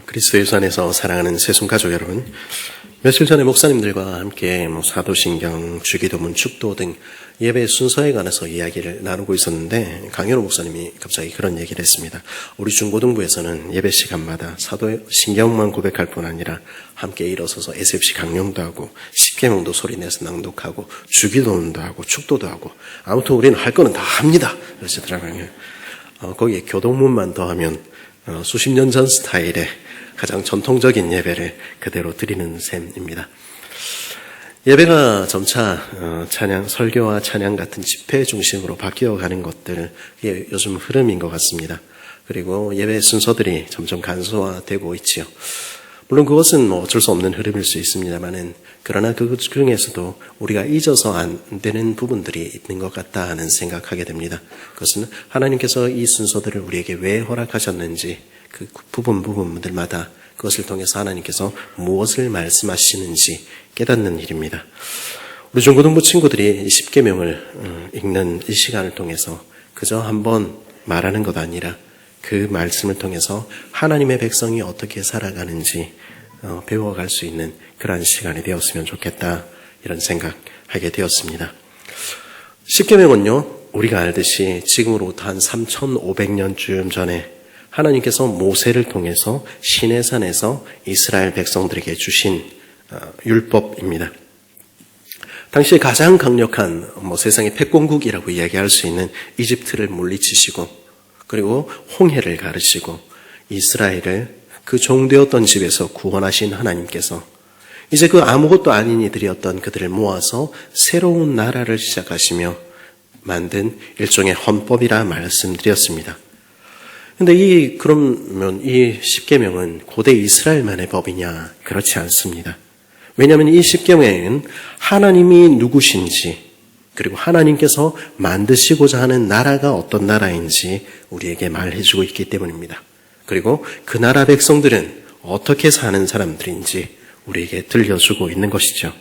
그리스도 예수 안에서 사랑하는 새순가족 여러분, 며칠 전에 목사님들과 함께 사도신경, 주기도문, 축도 등 예배 순서에 관해서 이야기를 나누고 있었는데 강현우 목사님이 갑자기 그런 얘기를 했습니다. 우리 중고등부에서는 예배 시간마다 사도신경만 고백할 뿐 아니라 함께 일어서서 SFC 강령도 하고 십계명도 소리내서 낭독하고 주기도문도 하고 축도도 하고 아무튼 우리는 할 거는 다 합니다. 그러시더라고요. 거기에 교동문만 더하면 수십 년 전 스타일의 가장 전통적인 예배를 그대로 드리는 셈입니다. 예배가 점차 찬양, 설교와 찬양 같은 집회 중심으로 바뀌어가는 것들, 이게 요즘 흐름인 것 같습니다. 그리고 예배 순서들이 점점 간소화되고 있지요. 물론 그것은 어쩔 수 없는 흐름일 수 있습니다만은, 그러나 그 중에서도 우리가 잊어서 안 되는 부분들이 있는 것 같다 하는 생각하게 됩니다. 그것은 하나님께서 이 순서들을 우리에게 왜 허락하셨는지, 그 부분들마다 그것을 통해서 하나님께서 무엇을 말씀하시는지 깨닫는 일입니다. 우리 중고등부 친구들이 이 십계명을 읽는 이 시간을 통해서 그저 한번 말하는 것 아니라 그 말씀을 통해서 하나님의 백성이 어떻게 살아가는지 배워갈 수 있는 그러한 시간이 되었으면 좋겠다, 이런 생각하게 되었습니다. 십계명은요, 우리가 알듯이 지금으로부터 한 3,500년쯤 전에 하나님께서 모세를 통해서 시내산에서 이스라엘 백성들에게 주신 율법입니다. 당시에 가장 강력한 세상의 패권국이라고 이야기할 수 있는 이집트를 물리치시고, 그리고 홍해를 가르시고 이스라엘을 그 종되었던 집에서 구원하신 하나님께서 이제 그 아무것도 아닌 이들이었던 그들을 모아서 새로운 나라를 시작하시며 만든 일종의 헌법이라 말씀드렸습니다. 근데 그러면 이 십계명은 고대 이스라엘만의 법이냐? 그렇지 않습니다. 왜냐하면 이 십계명은 하나님이 누구신지, 그리고 하나님께서 만드시고자 하는 나라가 어떤 나라인지 우리에게 말해주고 있기 때문입니다. 그리고 그 나라 백성들은 어떻게 사는 사람들인지 우리에게 들려주고 있는 것이죠.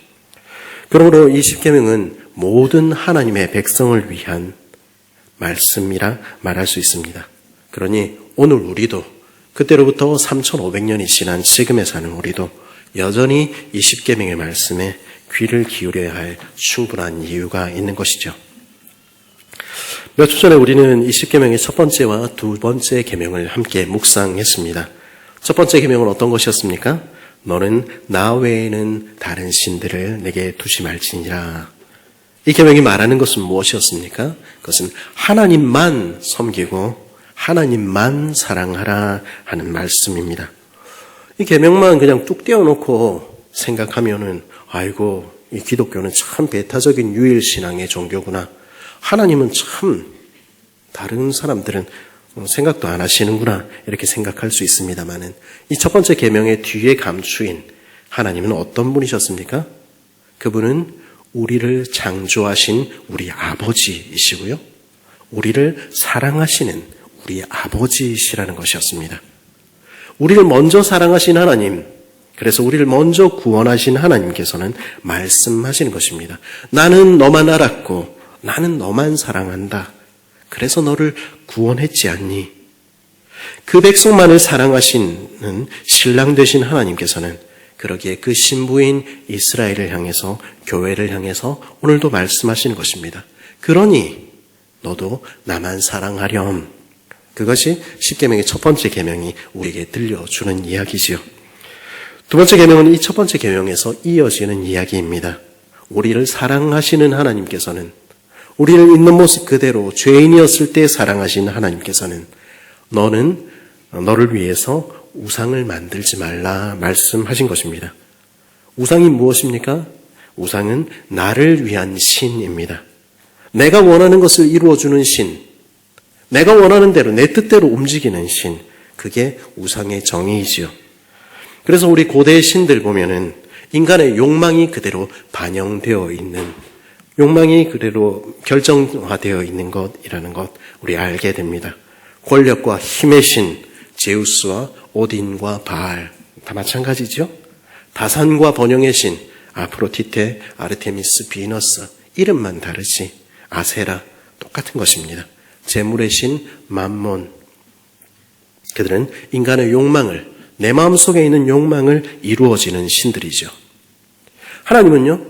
그러므로 이 십계명은 모든 하나님의 백성을 위한 말씀이라 말할 수 있습니다. 그러니 오늘 우리도 그때로부터 3,500년이 지난 지금에 사는 우리도 여전히 이 십계명의 말씀에 귀를 기울여야 할 충분한 이유가 있는 것이죠. 몇 주 전에 우리는 이 십계명의 첫 번째와 두 번째 계명을 함께 묵상했습니다. 첫 번째 계명은 어떤 것이었습니까? 너는 나 외에는 다른 신들을 내게 두지 말지니라. 이 계명이 말하는 것은 무엇이었습니까? 그것은 하나님만 섬기고 하나님만 사랑하라 하는 말씀입니다. 이 계명만 그냥 뚝 떼어놓고 생각하면은 아이고, 이 기독교는 참 배타적인 유일신앙의 종교구나. 하나님은 참 다른 사람들은 생각도 안 하시는구나, 이렇게 생각할 수 있습니다만은 이 첫 번째 계명의 뒤에 감추인 하나님은 어떤 분이셨습니까? 그분은 우리를 창조하신 우리 아버지이시고요, 우리를 사랑하시는 우리 아버지시라는 것이었습니다. 우리를 먼저 사랑하신 하나님, 그래서 우리를 먼저 구원하신 하나님께서는 말씀하시는 것입니다. 나는 너만 알았고 나는 너만 사랑한다. 그래서 너를 구원했지 않니? 그 백성만을 사랑하시는 신랑 되신 하나님께서는 그러기에 그 신부인 이스라엘을 향해서, 교회를 향해서 오늘도 말씀하시는 것입니다. 그러니 너도 나만 사랑하렴. 그것이 십계명의 첫 번째 계명이 우리에게 들려주는 이야기지요. 두 번째 계명은 이 첫 번째 계명에서 이어지는 이야기입니다. 우리를 사랑하시는 하나님께서는, 우리를 있는 모습 그대로 죄인이었을 때 사랑하신 하나님께서는 너는 너를 위해서 우상을 만들지 말라 말씀하신 것입니다. 우상이 무엇입니까? 우상은 나를 위한 신입니다. 내가 원하는 것을 이루어주는 신, 내가 원하는 대로 내 뜻대로 움직이는 신, 그게 우상의 정의이지요. 그래서 우리 고대 신들 보면은 인간의 욕망이 그대로 반영되어 있는, 욕망이 그대로 결정화되어 있는 것이라는 것 우리 알게 됩니다. 권력과 힘의 신, 제우스와 오딘과 바알, 다 마찬가지죠. 다산과 번영의 신, 아프로디테, 아르테미스, 비너스, 이름만 다르지 아세라, 똑같은 것입니다. 재물의 신 맘몬, 그들은 인간의 욕망을 내 마음속에 있는 욕망을 이루어지는 신들이죠. 하나님은요,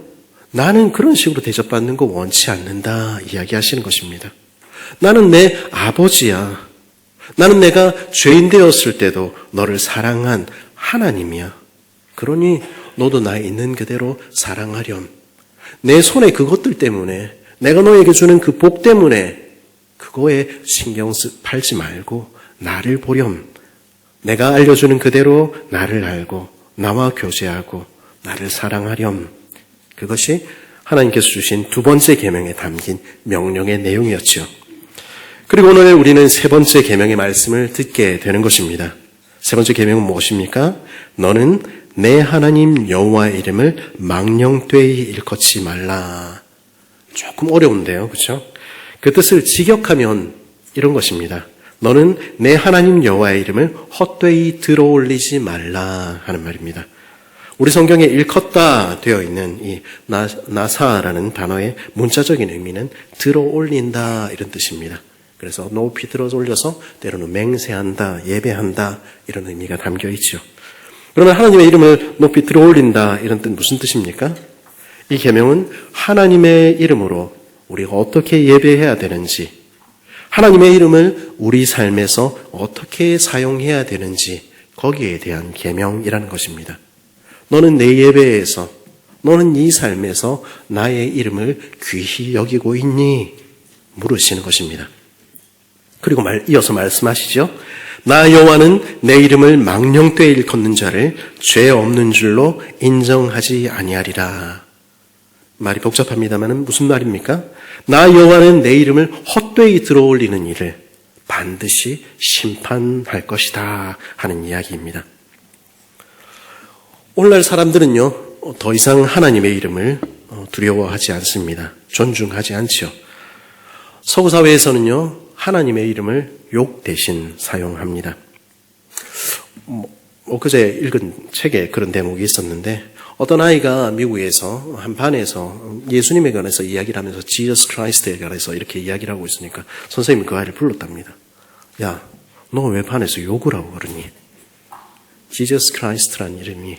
나는 그런 식으로 대접받는 거 원치 않는다 이야기하시는 것입니다. 나는 내 아버지야. 나는 내가 죄인 되었을 때도 너를 사랑한 하나님이야. 그러니 너도 나 있는 그대로 사랑하렴. 내 손에 그것들 때문에, 내가 너에게 주는 그 복 때문에 그거에 신경 팔지 말고 나를 보렴. 내가 알려주는 그대로 나를 알고 나와 교제하고 나를 사랑하렴. 그것이 하나님께서 주신 두 번째 계명에 담긴 명령의 내용이었죠. 그리고 오늘 우리는 세 번째 계명의 말씀을 듣게 되는 것입니다. 세 번째 계명은 무엇입니까? 너는 내 하나님 여호와의 이름을 망령되이 일컫지 말라. 조금 어려운데요, 그렇죠? 그 뜻을 직역하면 이런 것입니다. 너는 내 하나님 여호와의 이름을 헛되이 들어올리지 말라 하는 말입니다. 우리 성경에 일컫다 되어 있는 이 나사라는 단어의 문자적인 의미는 들어올린다 이런 뜻입니다. 그래서 높이 들어 올려서 때로는 맹세한다, 예배한다 이런 의미가 담겨 있죠. 그러면 하나님의 이름을 높이 들어 올린다 이런 뜻 무슨 뜻입니까? 이 계명은 하나님의 이름으로 우리가 어떻게 예배해야 되는지, 하나님의 이름을 우리 삶에서 어떻게 사용해야 되는지 거기에 대한 계명이라는 것입니다. 너는 내 예배에서, 너는 이 삶에서 나의 이름을 귀히 여기고 있니? 물으시는 것입니다. 그리고 이어서 말씀하시죠. 나 여호와는 내 이름을 망령되이 일컫는 자를 죄 없는 줄로 인정하지 아니하리라. 말이 복잡합니다만 무슨 말입니까? 나 여호와는 내 이름을 헛되이 들어올리는 일을 반드시 심판할 것이다 하는 이야기입니다. 오늘날 사람들은요, 더 이상 하나님의 이름을 두려워하지 않습니다. 존중하지 않죠. 서구 사회에서는요, 하나님의 이름을 욕 대신 사용합니다. 엊그제 읽은 책에 그런 대목이 있었는데, 어떤 아이가 미국에서 한 반에서 예수님에 관해서 이야기를 하면서 Jesus Christ에 관해서 이렇게 이야기를 하고 있으니까 선생님이 그 아이를 불렀답니다. 야, 너 왜 반에서 욕을 하고 그러니? Jesus Christ라는 이름이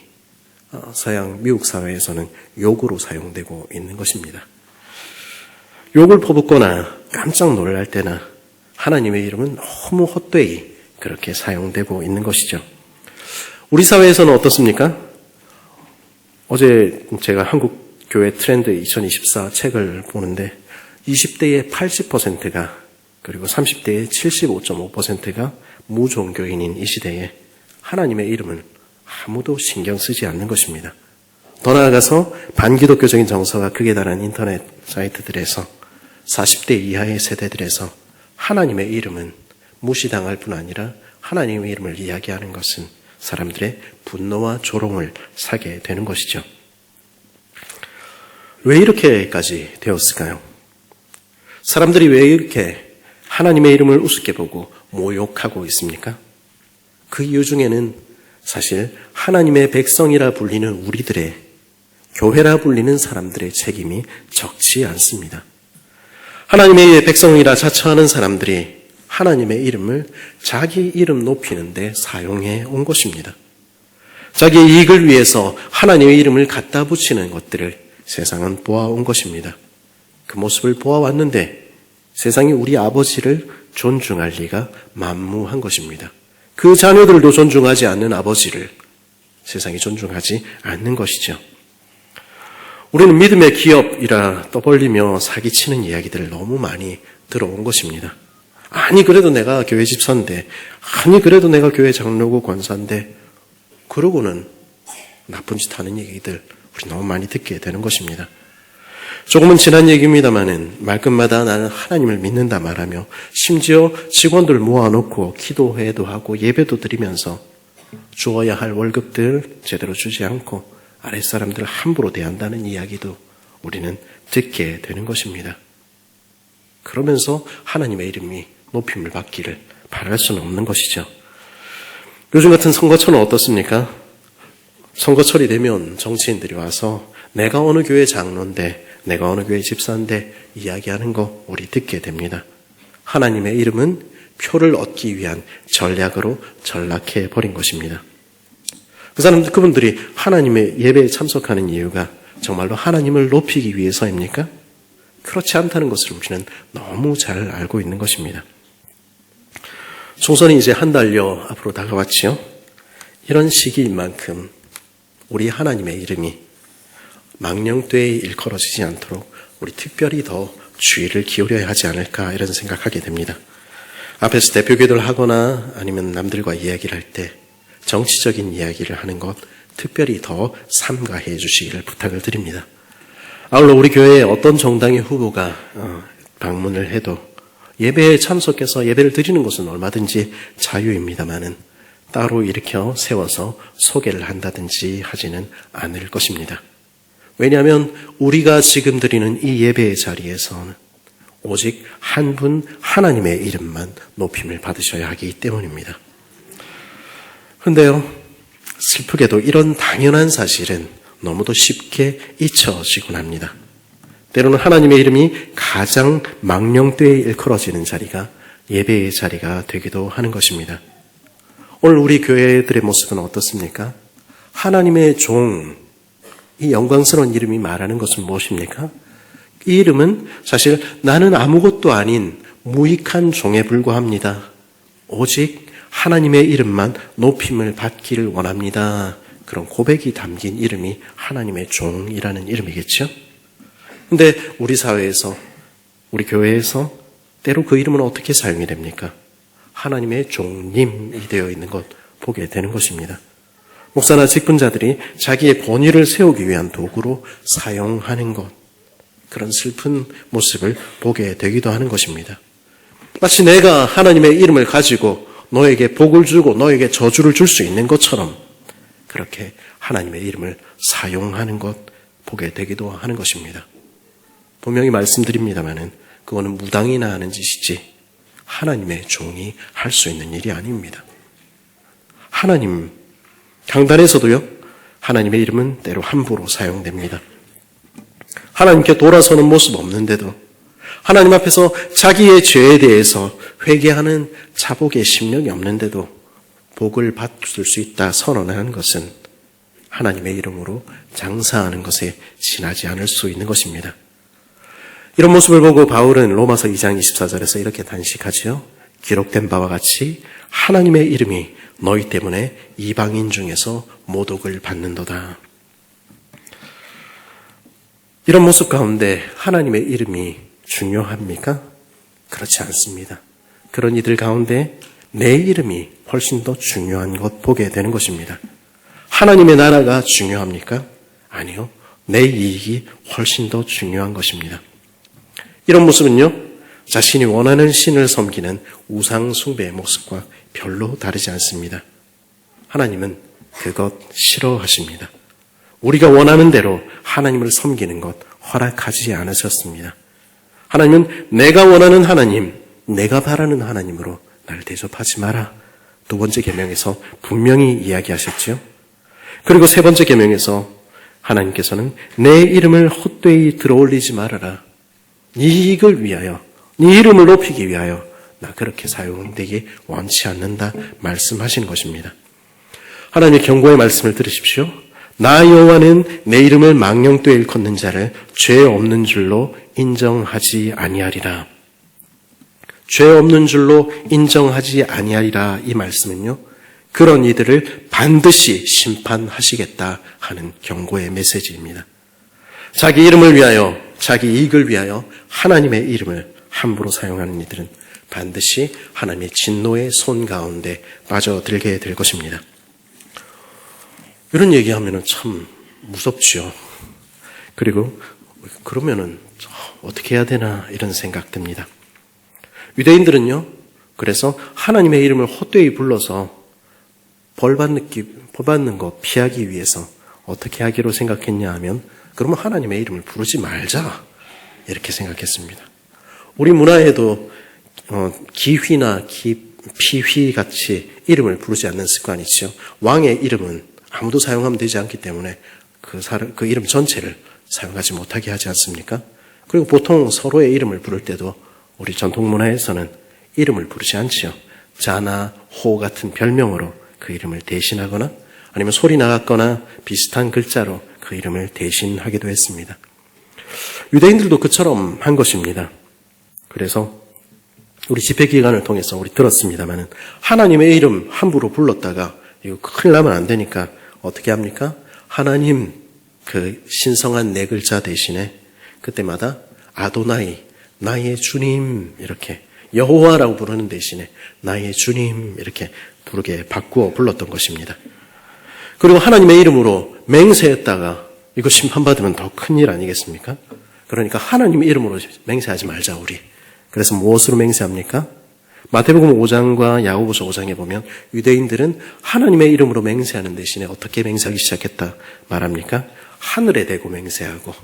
서양 미국 사회에서는 욕으로 사용되고 있는 것입니다. 욕을 퍼붓거나 깜짝 놀랄 때나 하나님의 이름은 너무 헛되이 그렇게 사용되고 있는 것이죠. 우리 사회에서는 어떻습니까? 어제 제가 한국 교회 트렌드 2024 책을 보는데 20대의 80%가 그리고 30대의 75.5%가 무종교인인 이 시대에 하나님의 이름을 아무도 신경 쓰지 않는 것입니다. 더 나아가서 반기독교적인 정서가 극에 달한 인터넷 사이트들에서 40대 이하의 세대들에서 하나님의 이름은 무시당할 뿐 아니라 하나님의 이름을 이야기하는 것은 사람들의 분노와 조롱을 사게 되는 것이죠. 왜 이렇게까지 되었을까요? 사람들이 왜 이렇게 하나님의 이름을 우습게 보고 모욕하고 있습니까? 그 이유 중에는 사실 하나님의 백성이라 불리는 우리들의, 교회라 불리는 사람들의 책임이 적지 않습니다. 하나님의 백성이라 자처하는 사람들이 하나님의 이름을 자기 이름 높이는 데 사용해 온 것입니다. 자기의 이익을 위해서 하나님의 이름을 갖다 붙이는 것들을 세상은 보아온 것입니다. 그 모습을 보아왔는데 세상이 우리 아버지를 존중할 리가 만무한 것입니다. 그 자녀들도 존중하지 않는 아버지를 세상이 존중하지 않는 것이죠. 우리는 믿음의 기업이라 떠벌리며 사기치는 이야기들을 너무 많이 들어온 것입니다. 아니 그래도 내가 교회 집사인데, 아니 그래도 내가 교회 장로고 권사인데, 그러고는 나쁜 짓 하는 얘기들 우리 너무 많이 듣게 되는 것입니다. 조금은 지난 얘기입니다마는 말끝마다 나는 하나님을 믿는다 말하며 심지어 직원들 모아놓고 기도회도 하고 예배도 드리면서 주어야 할 월급들 제대로 주지 않고 아랫사람들을 함부로 대한다는 이야기도 우리는 듣게 되는 것입니다. 그러면서 하나님의 이름이 높임을 받기를 바랄 수는 없는 것이죠. 요즘 같은 선거철은 어떻습니까? 선거철이 되면 정치인들이 와서 내가 어느 교회 장로인데, 내가 어느 교회 집사인데 이야기하는 거 우리 듣게 됩니다. 하나님의 이름은 표를 얻기 위한 전략으로 전락해 버린 것입니다. 그분들이 하나님의 예배에 참석하는 이유가 정말로 하나님을 높이기 위해서입니까? 그렇지 않다는 것을 우리는 너무 잘 알고 있는 것입니다. 총선이 이제 한 달여 앞으로 다가왔지요. 이런 시기인 만큼 우리 하나님의 이름이 망령되이 일컬어지지 않도록 우리 특별히 더 주의를 기울여야 하지 않을까 이런 생각하게 됩니다. 앞에서 대표기도를 하거나 아니면 남들과 이야기를 할 때 정치적인 이야기를 하는 것 특별히 더 삼가해 주시기를 부탁을 드립니다. 아울러 우리 교회에 어떤 정당의 후보가 방문을 해도 예배에 참석해서 예배를 드리는 것은 얼마든지 자유입니다마는 따로 일으켜 세워서 소개를 한다든지 하지는 않을 것입니다. 왜냐하면 우리가 지금 드리는 이 예배의 자리에서는 오직 한 분 하나님의 이름만 높임을 받으셔야 하기 때문입니다. 그런데요, 슬프게도 이런 당연한 사실은 너무도 쉽게 잊혀지곤 합니다. 때로는 하나님의 이름이 가장 망령되이 일컬어지는 자리가 예배의 자리가 되기도 하는 것입니다. 오늘 우리 교회들의 모습은 어떻습니까? 하나님의 종, 이 영광스러운 이름이 말하는 것은 무엇입니까? 이 이름은 사실 나는 아무것도 아닌 무익한 종에 불과합니다. 오직 하나님의 이름만 높임을 받기를 원합니다. 그런 고백이 담긴 이름이 하나님의 종이라는 이름이겠죠? 근데 우리 사회에서, 우리 교회에서 때로 그 이름은 어떻게 사용이 됩니까? 하나님의 종님이 되어 있는 것 보게 되는 것입니다. 목사나 직분자들이 자기의 권위를 세우기 위한 도구로 사용하는 것, 그런 슬픈 모습을 보게 되기도 하는 것입니다. 마치 내가 하나님의 이름을 가지고 너에게 복을 주고 너에게 저주를 줄 수 있는 것처럼 그렇게 하나님의 이름을 사용하는 것 보게 되기도 하는 것입니다. 분명히 말씀드립니다마는 그거는 무당이나 하는 짓이지 하나님의 종이 할 수 있는 일이 아닙니다. 하나님, 강단에서도요, 하나님의 이름은 때로 함부로 사용됩니다. 하나님께 돌아서는 모습 없는데도 하나님 앞에서 자기의 죄에 대해서 회개하는 자복의 심령이 없는데도 복을 받을 수 있다 선언하는 것은 하나님의 이름으로 장사하는 것에 지나지 않을 수 있는 것입니다. 이런 모습을 보고 바울은 로마서 2장 24절에서 이렇게 단식하지요. 기록된 바와 같이 하나님의 이름이 너희 때문에 이방인 중에서 모독을 받는도다. 이런 모습 가운데 하나님의 이름이 중요합니까? 그렇지 않습니다. 그런 이들 가운데 내 이름이 훨씬 더 중요한 것 보게 되는 것입니다. 하나님의 나라가 중요합니까? 아니요. 내 이익이 훨씬 더 중요한 것입니다. 이런 모습은요, 자신이 원하는 신을 섬기는 우상 숭배의 모습과 별로 다르지 않습니다. 하나님은 그것 싫어하십니다. 우리가 원하는 대로 하나님을 섬기는 것 허락하지 않으셨습니다. 하나님은 내가 원하는 하나님, 내가 바라는 하나님으로 날 대접하지 마라. 두 번째 계명에서 분명히 이야기하셨죠. 그리고 세 번째 계명에서 하나님께서는 내 이름을 헛되이 들어올리지 말아라. 네 이익을 위하여, 네 이름을 높이기 위하여 나 그렇게 사용되기 원치 않는다 말씀하시는 것입니다. 하나님의 경고의 말씀을 들으십시오. 나 여호와는 내 이름을 망령되이 일컫는 자를 죄 없는 줄로 인정하지 아니하리라. 죄 없는 줄로 인정하지 아니하리라. 이 말씀은요, 그런 이들을 반드시 심판하시겠다 하는 경고의 메시지입니다. 자기 이름을 위하여, 자기 이익을 위하여 하나님의 이름을 함부로 사용하는 이들은 반드시 하나님의 진노의 손 가운데 빠져들게 될 것입니다. 이런 얘기하면은 참 무섭죠. 그리고 그러면은 어떻게 해야 되나 이런 생각 듭니다. 유대인들은요, 그래서 하나님의 이름을 헛되이 불러서 벌 받는 것 피하기 위해서 어떻게 하기로 생각했냐 하면, 그러면 하나님의 이름을 부르지 말자 이렇게 생각했습니다. 우리 문화에도 기휘나 피휘 같이 이름을 부르지 않는 습관이 있죠. 왕의 이름은 아무도 사용하면 되지 않기 때문에 그 이름 전체를 사용하지 못하게 하지 않습니까? 그리고 보통 서로의 이름을 부를 때도 우리 전통 문화에서는 이름을 부르지 않지요. 자나 호 같은 별명으로 그 이름을 대신하거나 아니면 소리 나갔거나 비슷한 글자로 그 이름을 대신하기도 했습니다. 유대인들도 그처럼 한 것입니다. 그래서 우리 집회 기간을 통해서 우리 들었습니다마는 하나님의 이름 함부로 불렀다가 이거 큰일 나면 안 되니까 어떻게 합니까? 하나님 그 신성한 네 글자 대신에 그때마다 아도나이, 나의 주님 이렇게 여호와라고 부르는 대신에 나의 주님 이렇게 부르게 바꾸어 불렀던 것입니다. 그리고 하나님의 이름으로 맹세했다가 이거 심판받으면 더 큰일 아니겠습니까? 그러니까 하나님의 이름으로 맹세하지 말자 우리. 그래서 무엇으로 맹세합니까? 마태복음 5장과 야고보서 5장에 보면 유대인들은 하나님의 이름으로 맹세하는 대신에 어떻게 맹세하기 시작했다 말합니까? 하늘에 대고 맹세하고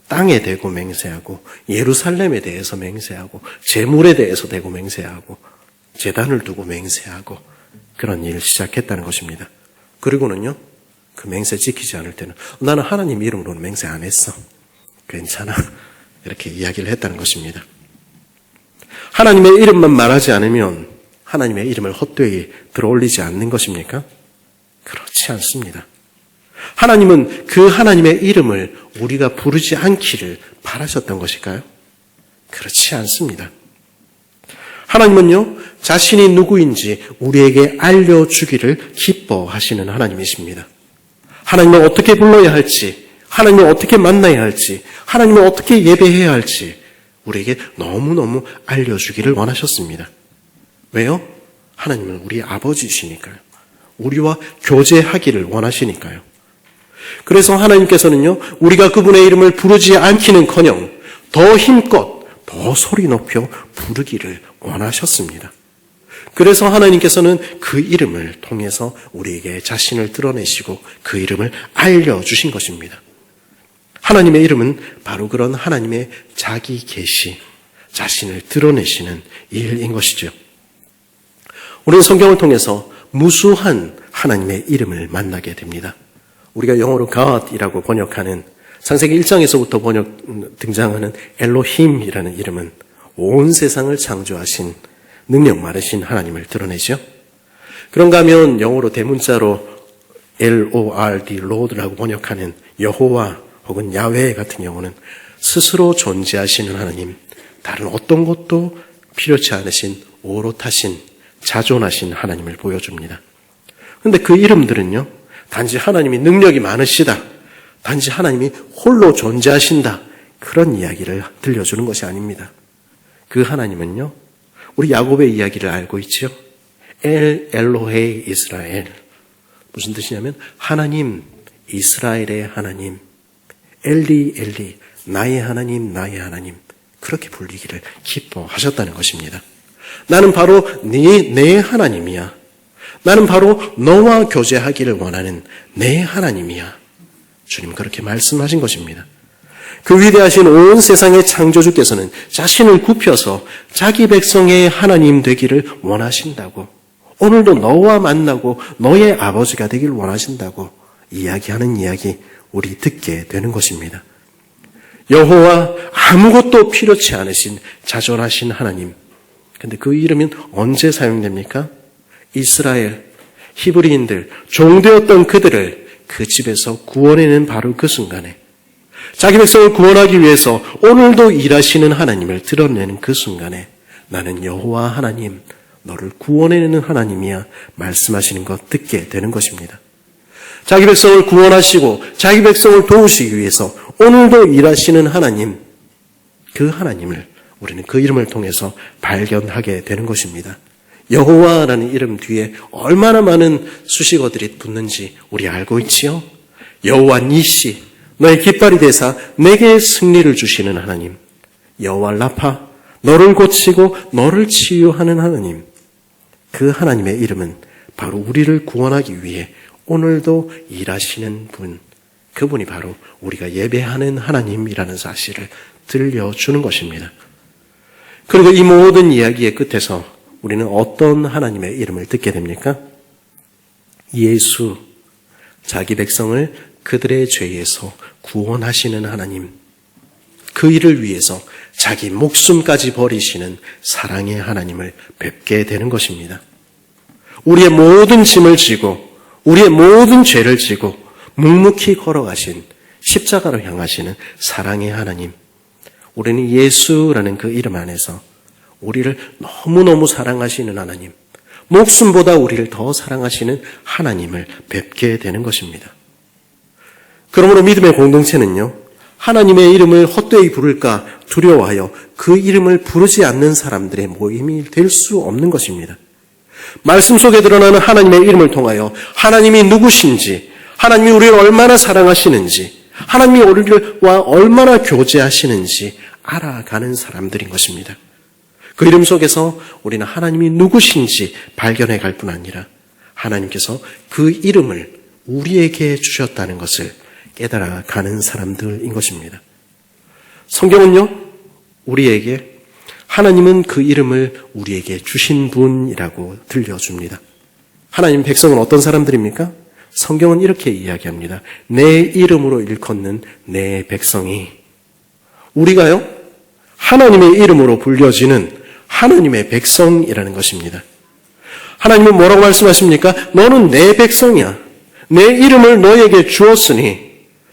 땅에 대고 맹세하고 예루살렘에 대해서 맹세하고 재물에 대해서 대고 맹세하고 제단을 두고 맹세하고 그런 일을 시작했다는 것입니다. 그리고는요, 그 맹세 지키지 않을 때는 나는 하나님 이름으로는 맹세 안 했어. 괜찮아. 이렇게 이야기를 했다는 것입니다. 하나님의 이름만 말하지 않으면 하나님의 이름을 헛되이 들어올리지 않는 것입니까? 그렇지 않습니다. 하나님은 그 하나님의 이름을 우리가 부르지 않기를 바라셨던 것일까요? 그렇지 않습니다. 하나님은요, 자신이 누구인지 우리에게 알려주기를 기뻐하시는 하나님이십니다. 하나님을 어떻게 불러야 할지, 하나님을 어떻게 만나야 할지, 하나님을 어떻게 예배해야 할지 우리에게 너무너무 알려주기를 원하셨습니다. 왜요? 하나님은 우리 아버지시니까요. 우리와 교제하기를 원하시니까요. 그래서 하나님께서는요, 우리가 그분의 이름을 부르지 않기는커녕 더 힘껏 더 소리 높여 부르기를 원하셨습니다. 그래서 하나님께서는 그 이름을 통해서 우리에게 자신을 드러내시고 그 이름을 알려주신 것입니다. 하나님의 이름은 바로 그런 하나님의 자기 계시, 자신을 드러내시는 일인 것이죠. 우리는 성경을 통해서 무수한 하나님의 이름을 만나게 됩니다. 우리가 영어로 God이라고 번역하는 창세기 1장에서부터 등장하는 엘로힘이라는 이름은 온 세상을 창조하신 능력 많으신 하나님을 드러내죠. 그런가 하면 영어로 대문자로 Lord, Lord라고 번역하는 여호와 혹은 야훼 같은 경우는 스스로 존재하시는 하나님, 다른 어떤 것도 필요치 않으신 오롯하신 자존하신 하나님을 보여줍니다. 그런데 그 이름들은요, 단지 하나님이 능력이 많으시다, 단지 하나님이 홀로 존재하신다, 그런 이야기를 들려주는 것이 아닙니다. 그 하나님은요, 우리 야곱의 이야기를 알고 있죠. 엘 엘로헤이 이스라엘. 무슨 뜻이냐면 하나님, 이스라엘의 하나님, 엘리 엘리, 나의 하나님, 나의 하나님, 그렇게 불리기를 기뻐하셨다는 것입니다. 나는 바로 내 하나님이야. 나는 바로 너와 교제하기를 원하는 내 하나님이야. 주님 그렇게 말씀하신 것입니다. 그 위대하신 온 세상의 창조주께서는 자신을 굽혀서 자기 백성의 하나님 되기를 원하신다고, 오늘도 너와 만나고 너의 아버지가 되기를 원하신다고 이야기하는 이야기 우리 듣게 되는 것입니다. 여호와, 아무것도 필요치 않으신 자존하신 하나님. 근데 그 이름은 언제 사용됩니까? 이스라엘, 히브리인들, 종되었던 그들을 그 집에서 구원해낸 바로 그 순간에, 자기 백성을 구원하기 위해서 오늘도 일하시는 하나님을 드러내는 그 순간에 나는 여호와 하나님, 너를 구원해내는 하나님이야 말씀하시는 것 듣게 되는 것입니다. 자기 백성을 구원하시고 자기 백성을 도우시기 위해서 오늘도 일하시는 하나님, 그 하나님을 우리는 그 이름을 통해서 발견하게 되는 것입니다. 여호와라는 이름 뒤에 얼마나 많은 수식어들이 붙는지 우리 알고 있지요? 여호와 니시, 너의 깃발이 되사 내게 승리를 주시는 하나님. 여호와 라파, 너를 고치고 너를 치유하는 하나님. 그 하나님의 이름은 바로 우리를 구원하기 위해 오늘도 일하시는 분, 그분이 바로 우리가 예배하는 하나님이라는 사실을 들려주는 것입니다. 그리고 이 모든 이야기의 끝에서 우리는 어떤 하나님의 이름을 듣게 됩니까? 예수, 자기 백성을 그들의 죄에서 구원하시는 하나님, 그 일을 위해서 자기 목숨까지 버리시는 사랑의 하나님을 뵙게 되는 것입니다. 우리의 모든 짐을 지고 우리의 모든 죄를 지고 묵묵히 걸어가신 십자가로 향하시는 사랑의 하나님. 우리는 예수라는 그 이름 안에서 우리를 너무너무 사랑하시는 하나님, 목숨보다 우리를 더 사랑하시는 하나님을 뵙게 되는 것입니다. 그러므로 믿음의 공동체는요, 하나님의 이름을 헛되이 부를까 두려워하여 그 이름을 부르지 않는 사람들의 모임이 될 수 없는 것입니다. 말씀 속에 드러나는 하나님의 이름을 통하여 하나님이 누구신지, 하나님이 우리를 얼마나 사랑하시는지, 하나님이 우리와 얼마나 교제하시는지 알아가는 사람들인 것입니다. 그 이름 속에서 우리는 하나님이 누구신지 발견해 갈 뿐 아니라 하나님께서 그 이름을 우리에게 주셨다는 것을 깨달아가는 사람들인 것입니다. 성경은요, 우리에게 하나님은 그 이름을 우리에게 주신 분이라고 들려줍니다. 하나님 백성은 어떤 사람들입니까? 성경은 이렇게 이야기합니다. 내 이름으로 일컫는 내 백성이. 우리가요, 하나님의 이름으로 불려지는 하나님의 백성이라는 것입니다. 하나님은 뭐라고 말씀하십니까? 너는 내 백성이야. 내 이름을 너에게 주었으니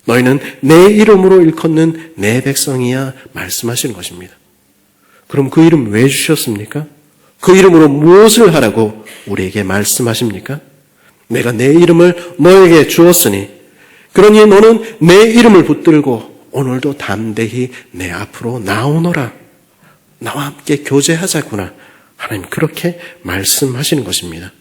너희는 내 이름으로 일컫는 내 백성이야 말씀하시는 것입니다. 그럼 그 이름 왜 주셨습니까? 그 이름으로 무엇을 하라고 우리에게 말씀하십니까? 내가 내 이름을 너에게 주었으니 그러니 너는 내 이름을 붙들고 오늘도 담대히 내 앞으로 나오너라. 나와 함께 교제하자구나. 하나님 그렇게 말씀하시는 것입니다.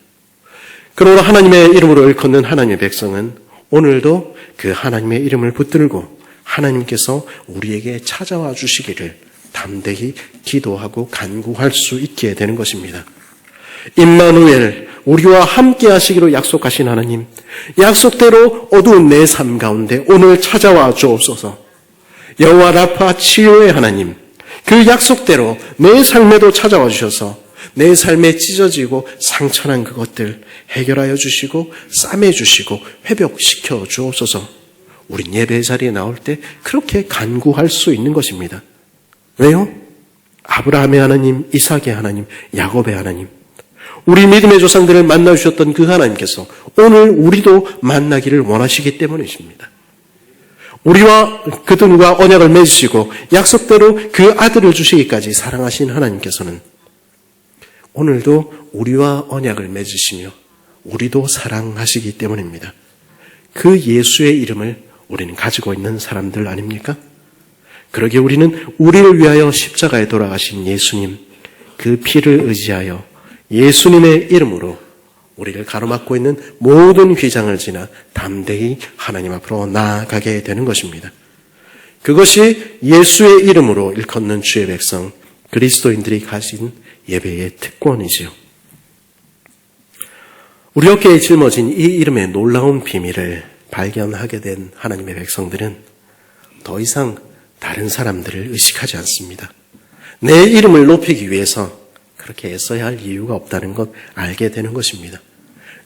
그러므로 하나님의 이름으로 일컫는 하나님의 백성은 오늘도 그 하나님의 이름을 붙들고 하나님께서 우리에게 찾아와 주시기를 담대히 기도하고 간구할 수 있게 되는 것입니다. 임마누엘, 우리와 함께 하시기로 약속하신 하나님, 약속대로 어두운 내 삶 가운데 오늘 찾아와 주옵소서. 여호와 라파 치유의 하나님, 그 약속대로 내 삶에도 찾아와 주셔서 내 삶에 찢어지고 상처난 그것들 해결하여 주시고 싸매 주시고 회복시켜 주옵소서. 우린 예배 자리에 나올 때 그렇게 간구할 수 있는 것입니다. 왜요? 아브라함의 하나님, 이삭의 하나님, 야곱의 하나님, 우리 믿음의 조상들을 만나주셨던 그 하나님께서 오늘 우리도 만나기를 원하시기 때문이십니다. 우리와 그들과 언약을 맺으시고 약속대로 그 아들을 주시기까지 사랑하신 하나님께서는 오늘도 우리와 언약을 맺으시며 우리도 사랑하시기 때문입니다. 그 예수의 이름을 우리는 가지고 있는 사람들 아닙니까? 그러기에 우리는 우리를 위하여 십자가에 돌아가신 예수님, 그 피를 의지하여 예수님의 이름으로 우리를 가로막고 있는 모든 휘장을 지나 담대히 하나님 앞으로 나아가게 되는 것입니다. 그것이 예수의 이름으로 일컫는 주의 백성, 그리스도인들이 가진 예배의 특권이지요. 우리 어깨에 짊어진 이 이름의 놀라운 비밀을 발견하게 된 하나님의 백성들은 더 이상 다른 사람들을 의식하지 않습니다. 내 이름을 높이기 위해서 그렇게 애써야 할 이유가 없다는 것 알게 되는 것입니다.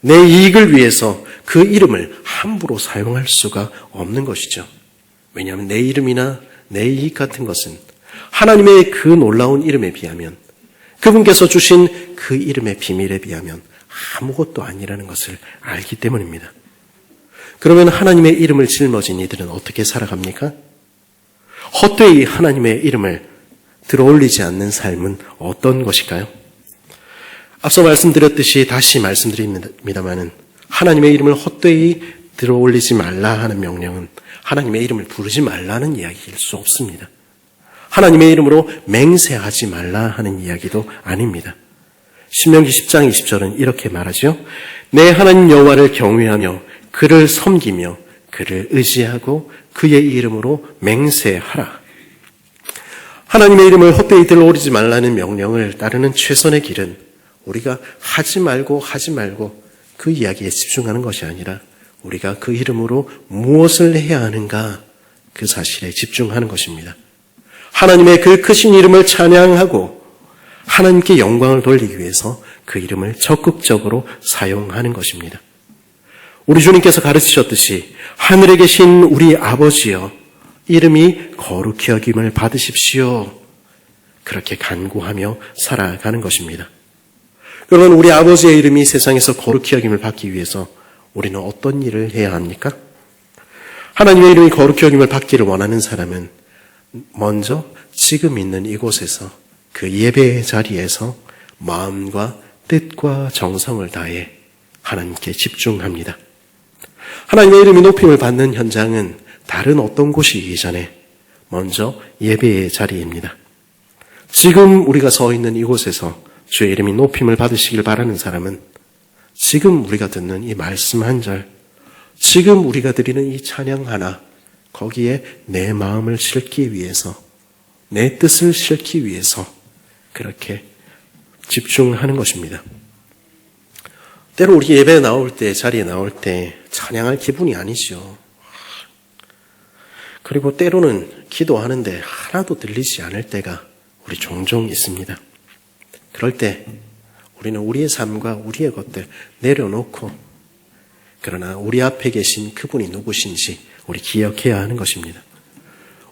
내 이익을 위해서 그 이름을 함부로 사용할 수가 없는 것이죠. 왜냐하면 내 이름이나 내 이익 같은 것은 하나님의 그 놀라운 이름에 비하면, 그분께서 주신 그 이름의 비밀에 비하면 아무것도 아니라는 것을 알기 때문입니다. 그러면 하나님의 이름을 짊어진 이들은 어떻게 살아갑니까? 헛되이 하나님의 이름을 들어올리지 않는 삶은 어떤 것일까요? 앞서 말씀드렸듯이 다시 말씀드립니다마는 하나님의 이름을 헛되이 들어올리지 말라 하는 명령은 하나님의 이름을 부르지 말라는 이야기일 수 없습니다. 하나님의 이름으로 맹세하지 말라 하는 이야기도 아닙니다. 신명기 10장 20절은 이렇게 말하죠. 내 하나님 여호와를 경외하며 그를 섬기며 그를 의지하고 그의 이름으로 맹세하라. 하나님의 이름을 헛되이 들어올리지 말라는 명령을 따르는 최선의 길은 우리가 하지 말고 그 이야기에 집중하는 것이 아니라 우리가 그 이름으로 무엇을 해야 하는가 그 사실에 집중하는 것입니다. 하나님의 그 크신 이름을 찬양하고 하나님께 영광을 돌리기 위해서 그 이름을 적극적으로 사용하는 것입니다. 우리 주님께서 가르치셨듯이 하늘에 계신 우리 아버지여 이름이 거룩히 여김을 받으십시오. 그렇게 간구하며 살아가는 것입니다. 그러면 우리 아버지의 이름이 세상에서 거룩히 여김을 받기 위해서 우리는 어떤 일을 해야 합니까? 하나님의 이름이 거룩히 여김을 받기를 원하는 사람은 먼저 지금 있는 이곳에서 그 예배의 자리에서 마음과 뜻과 정성을 다해 하나님께 집중합니다. 하나님의 이름이 높임을 받는 현장은 다른 어떤 곳이기 전에 먼저 예배의 자리입니다. 지금 우리가 서 있는 이곳에서 주의 이름이 높임을 받으시길 바라는 사람은 지금 우리가 듣는 이 말씀 한 절, 지금 우리가 드리는 이 찬양 하나, 거기에 내 마음을 싣기 위해서, 내 뜻을 싣기 위해서 그렇게 집중하는 것입니다. 때로 우리 예배에 나올 때, 자리에 나올 때 찬양할 기분이 아니죠. 그리고 때로는 기도하는데 하나도 들리지 않을 때가 우리 종종 있습니다. 그럴 때 우리는 우리의 삶과 우리의 것들 내려놓고, 그러나 우리 앞에 계신 그분이 누구신지 우리 기억해야 하는 것입니다.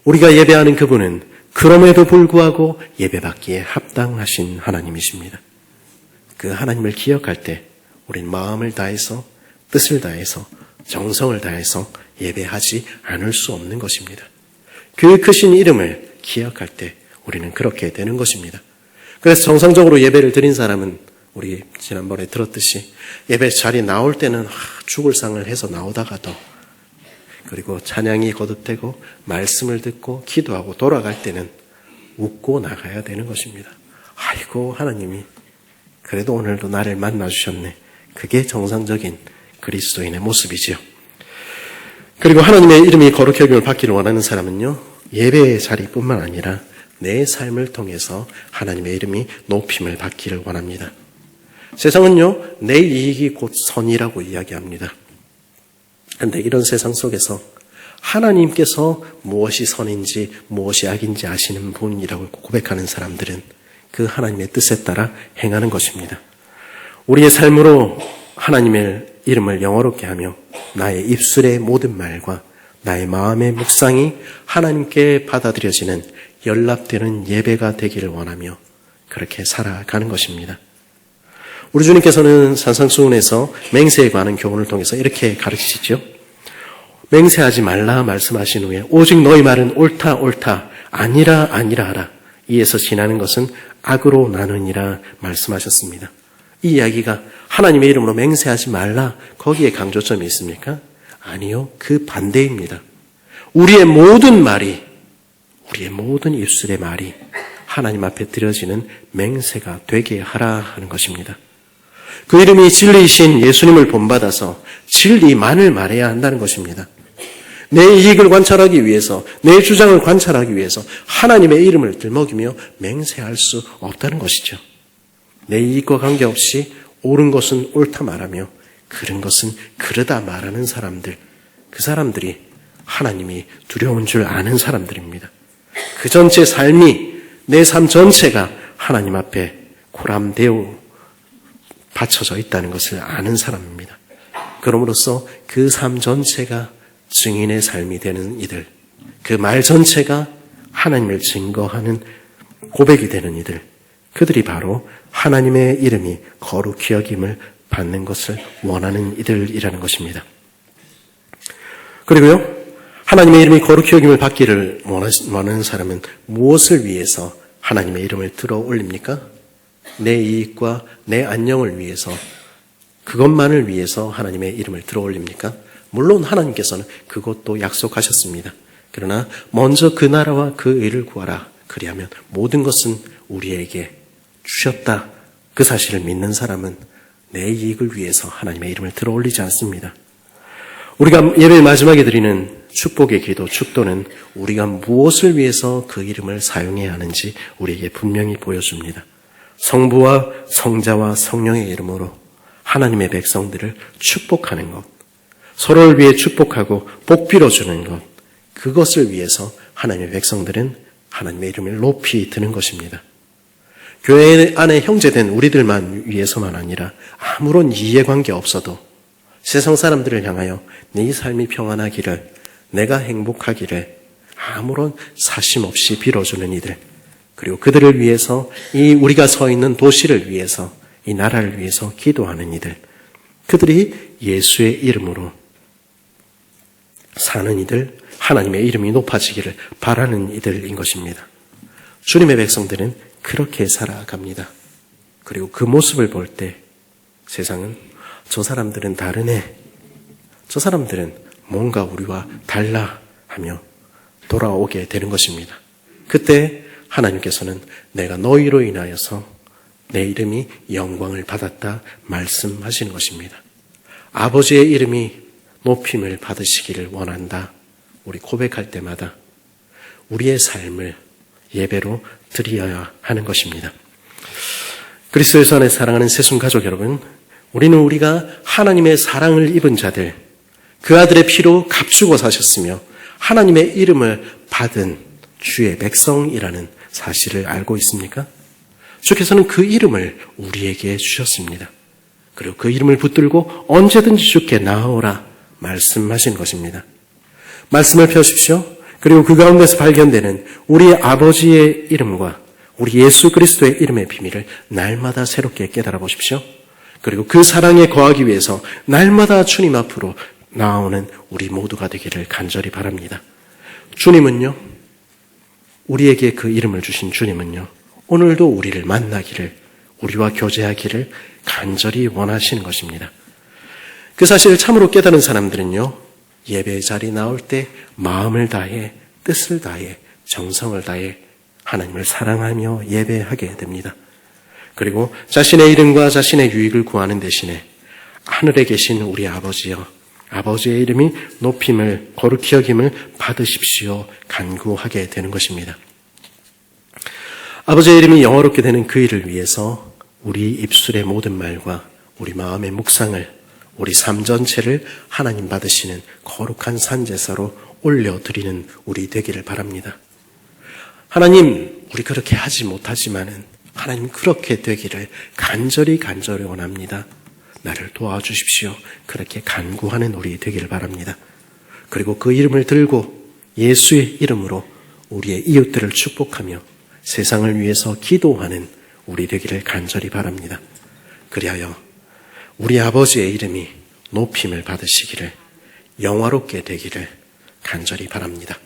우리가 예배하는 그분은 그럼에도 불구하고 예배받기에 합당하신 하나님이십니다. 그 하나님을 기억할 때 우린 마음을 다해서, 뜻을 다해서, 정성을 다해서 예배하지 않을 수 없는 것입니다. 그 크신 이름을 기억할 때 우리는 그렇게 되는 것입니다. 그래서 정상적으로 예배를 드린 사람은 우리 지난번에 들었듯이 예배 자리에 나올 때는 죽을 상을 해서 나오다가도, 그리고 찬양이 거듭되고 말씀을 듣고 기도하고 돌아갈 때는 웃고 나가야 되는 것입니다. 아이고, 하나님이 그래도 오늘도 나를 만나주셨네. 그게 정상적인 그리스도인의 모습이지요. 그리고 하나님의 이름이 거룩히 여김을 받기를 원하는 사람은요, 예배의 자리뿐만 아니라 내 삶을 통해서 하나님의 이름이 높임을 받기를 원합니다. 세상은요, 내 이익이 곧 선이라고 이야기합니다. 그런데 이런 세상 속에서 하나님께서 무엇이 선인지 무엇이 악인지 아시는 분이라고 고백하는 사람들은 그 하나님의 뜻에 따라 행하는 것입니다. 우리의 삶으로 하나님의 이름을 영화롭게 하며 나의 입술의 모든 말과 나의 마음의 묵상이 하나님께 받아들여지는 연락되는 예배가 되기를 원하며 그렇게 살아가는 것입니다. 우리 주님께서는 산상수훈에서 맹세에 관한 교훈을 통해서 이렇게 가르치시죠. 맹세하지 말라 말씀하신 후에 오직 너희 말은 옳다 옳다 아니라 아니라 하라. 이에서 지나는 것은 악으로 나누니라 말씀하셨습니다. 이 이야기가 하나님의 이름으로 맹세하지 말라, 거기에 강조점이 있습니까? 아니요, 그 반대입니다. 우리의 모든 말이, 우리의 모든 입술의 말이 하나님 앞에 드려지는 맹세가 되게 하라 하는 것입니다. 그 이름이 진리이신 예수님을 본받아서 진리만을 말해야 한다는 것입니다. 내 이익을 관찰하기 위해서, 내 주장을 관찰하기 위해서 하나님의 이름을 들먹이며 맹세할 수 없다는 것이죠. 내 이익과 관계없이 옳은 것은 옳다 말하며 그른 것은 그르다 말하는 사람들, 그 사람들이 하나님이 두려운 줄 아는 사람들입니다. 그 전체 삶이, 내 삶 전체가 하나님 앞에 고람되어 바쳐져 있다는 것을 아는 사람입니다. 그럼으로써 그 삶 전체가 증인의 삶이 되는 이들, 그 말 전체가 하나님을 증거하는 고백이 되는 이들, 그들이 바로 하나님의 이름이 거룩히 여김을 받는 것을 원하는 이들이라는 것입니다. 그리고요, 하나님의 이름이 거룩히 여김을 받기를 원하는 사람은 무엇을 위해서 하나님의 이름을 들어 올립니까? 내 이익과 내 안녕을 위해서, 그것만을 위해서 하나님의 이름을 들어 올립니까? 물론 하나님께서는 그것도 약속하셨습니다. 그러나 먼저 그 나라와 그 의를 구하라. 그리하면 모든 것은 우리에게 주셨다. 그 사실을 믿는 사람은 내 이익을 위해서 하나님의 이름을 들어 올리지 않습니다. 우리가 예배 마지막에 드리는 축복의 기도, 축도는 우리가 무엇을 위해서 그 이름을 사용해야 하는지 우리에게 분명히 보여줍니다. 성부와 성자와 성령의 이름으로 하나님의 백성들을 축복하는 것, 서로를 위해 축복하고 복 빌어주는 것, 그것을 위해서 하나님의 백성들은 하나님의 이름을 높이 드는 것입니다. 교회 안에 형제된 우리들만 위해서만 아니라 아무런 이해관계 없어도 세상 사람들을 향하여 네 삶이 평안하기를, 내가 행복하기를 아무런 사심 없이 빌어주는 이들, 그리고 그들을 위해서 이 우리가 서 있는 도시를 위해서, 이 나라를 위해서 기도하는 이들, 그들이 예수의 이름으로 사는 이들, 하나님의 이름이 높아지기를 바라는 이들인 것입니다. 주님의 백성들은 그렇게 살아갑니다. 그리고 그 모습을 볼 때 세상은 저 사람들은 다르네, 저 사람들은 뭔가 우리와 달라 하며 돌아오게 되는 것입니다. 그때 하나님께서는 내가 너희로 인하여서 내 이름이 영광을 받았다 말씀하시는 것입니다. 아버지의 이름이 높임을 받으시기를 원한다. 우리 고백할 때마다 우리의 삶을 예배로 드려야 하는 것입니다. 그리스도의 안에 사랑하는 새순가족 여러분, 우리는 우리가 하나님의 사랑을 입은 자들, 그 아들의 피로 값주고 사셨으며 하나님의 이름을 받은 주의 백성이라는 사실을 알고 있습니까? 주께서는 그 이름을 우리에게 주셨습니다. 그리고 그 이름을 붙들고 언제든지 주께 나아오라 말씀하신 것입니다. 말씀을 펴십시오. 그리고 그 가운데서 발견되는 우리 아버지의 이름과 우리 예수 그리스도의 이름의 비밀을 날마다 새롭게 깨달아 보십시오. 그리고 그 사랑에 거하기 위해서 날마다 주님 앞으로 나아오는 우리 모두가 되기를 간절히 바랍니다. 주님은요, 우리에게 그 이름을 주신 주님은요, 오늘도 우리를 만나기를, 우리와 교제하기를 간절히 원하시는 것입니다. 그 사실을 참으로 깨달은 사람들은요, 예배 자리 나올 때 마음을 다해, 뜻을 다해, 정성을 다해 하나님을 사랑하며 예배하게 됩니다. 그리고 자신의 이름과 자신의 유익을 구하는 대신에 하늘에 계신 우리 아버지여, 아버지의 이름이 높임을, 거룩히 여김을 받으십시오 간구하게 되는 것입니다. 아버지의 이름이 영화롭게 되는 그 일을 위해서 우리 입술의 모든 말과 우리 마음의 묵상을, 우리 삶 전체를 하나님 받으시는 거룩한 산제사로 올려드리는 우리 되기를 바랍니다. 하나님, 우리 그렇게 하지 못하지만은 하나님 그렇게 되기를 간절히 원합니다. 나를 도와주십시오. 그렇게 간구하는 우리 되기를 바랍니다. 그리고 그 이름을 들고 예수의 이름으로 우리의 이웃들을 축복하며 세상을 위해서 기도하는 우리 되기를 간절히 바랍니다. 그리하여 우리 아버지의 이름이 높임을 받으시기를, 영화롭게 되기를 간절히 바랍니다.